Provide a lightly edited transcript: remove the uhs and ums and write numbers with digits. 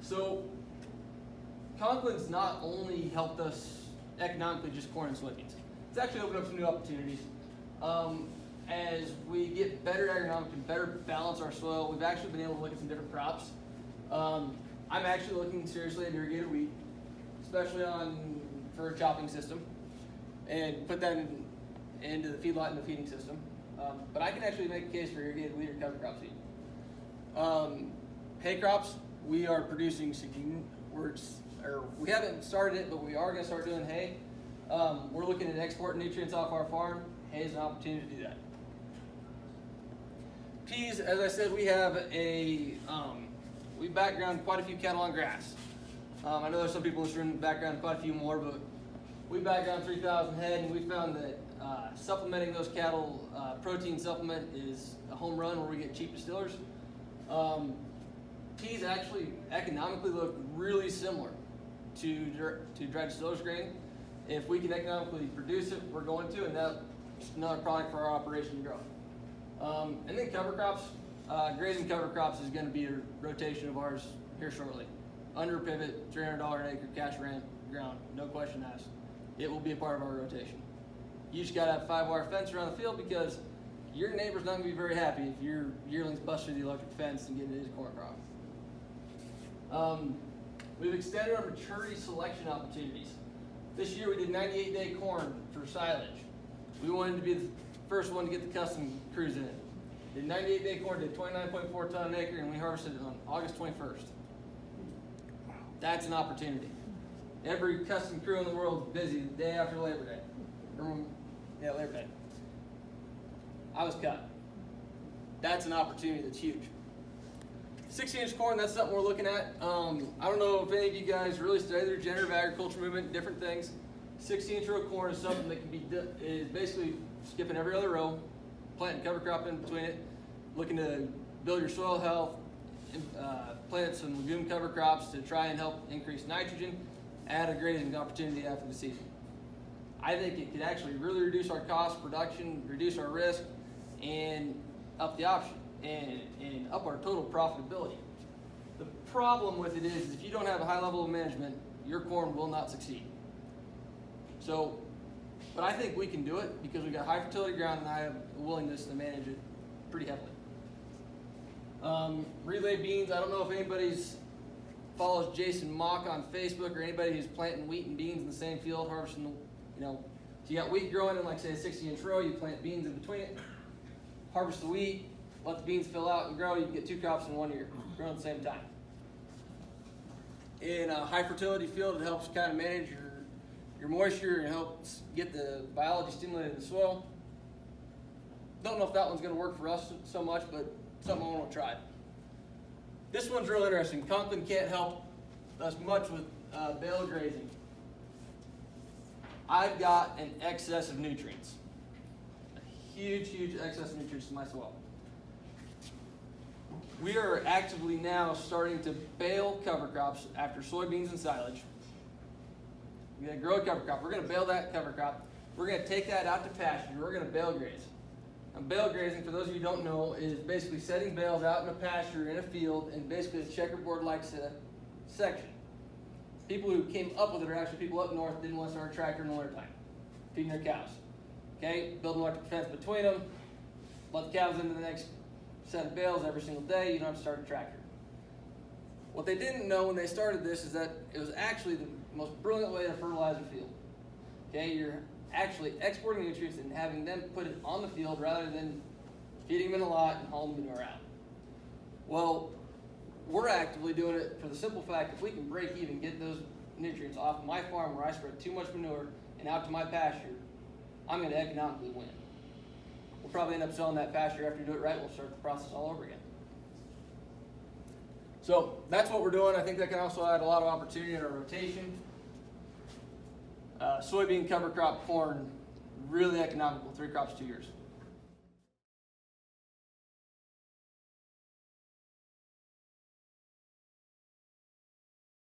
So Conklin's not only helped us economically just corn and soybeans. It's actually opened up some new opportunities. As we get better agronomic and better balance our soil, we've actually been able to look at some different crops. I'm actually looking seriously at irrigated wheat, especially for a chopping system, and put that into the feedlot and the feeding system. But I can actually make a case for irrigated wheat or cover crop seed. Hay crops, we are producing, we haven't started it, but we are going to start doing hay. We're looking at exporting nutrients off our farm. Hay is an opportunity to do that. Peas, as I said, we have we background quite a few cattle on grass. I know there's some people in this room that background quite a few more, but we background 3,000 head, and we found that supplementing those cattle, protein supplement is a home run where we get cheap distillers. Peas actually economically look really similar to dry distillers grain. If we can economically produce it, we're going to, and that's another product for our operation to grow. And then cover crops. Grazing cover crops is going to be a rotation of ours here shortly. Under pivot, $300 an acre cash rent ground, no question asked. It will be a part of our rotation. You just got to have 5-wire fence around the field because your neighbor's not going to be very happy if your yearlings bust through the electric fence and get into his corn crop. We've extended our maturity selection opportunities. This year we did 98-day corn for silage. We wanted to be the first one to get the custom crews in. Did 98-day corn, did 29.4 ton an acre, and we harvested it on August 21st. That's an opportunity. Every custom crew in the world is busy the day after Labor Day. Labor Day. I was cut. That's an opportunity that's huge. 16-inch corn, that's something we're looking at. I don't know if any of you guys really study the regenerative agriculture movement, different things. 16-inch row corn is something that can be is basically skipping every other row, planting cover crop in between it, looking to build your soil health, plant some legume cover crops to try and help increase nitrogen, add a grazing opportunity after the season. I think it could actually really reduce our cost production, reduce our risk, and up the option and up our total profitability. The problem with it is if you don't have a high level of management, your corn will not succeed. So, but I think we can do it because we've got high fertility ground and I have a willingness to manage it pretty heavily. Relay beans, I don't know if anybody's follows Jason Mock on Facebook or anybody who's planting wheat and beans in the same field, harvesting, so you got wheat growing in like say a 60-inch row, you plant beans in between it, harvest the wheat, let the beans fill out and grow, you can get 2 crops in 1 year, growing at the same time. In a high fertility field, it helps kind of manage your moisture and helps get the biology stimulated in the soil. Don't know if that one's going to work for us so much, but something I want to try. This one's real interesting. Conklin can't help us much with bale grazing. I've got an excess of nutrients. A huge excess of nutrients in my soil. We are actively now starting to bale cover crops after soybeans and silage. We're going to grow a cover crop. We're going to bale that cover crop. We're going to take that out to pasture. We're going to bale graze. And bale grazing, for those of you who don't know, is basically setting bales out in a pasture, in a field, and basically a checkerboard-like section. People who came up with it are actually people up north didn't want to start a tractor in the wintertime, feeding their cows. Okay, build an electric fence between them, let the cows into the next set of bales every single day, you don't have to start a tractor. What they didn't know when they started this is that it was actually the most brilliant way to fertilize a field. Okay, you're actually exporting nutrients and having them put it on the field rather than feeding them in a lot and hauling manure out. Well, we're actively doing it for the simple fact if we can break even, get those nutrients off my farm where I spread too much manure and out to my pasture, I'm going to economically win. We'll probably end up selling that pasture after we do it right. We'll start the process all over again. So that's what we're doing. I think that can also add a lot of opportunity in our rotation. Soybean cover crop corn, really economical, 3 crops, 2 years.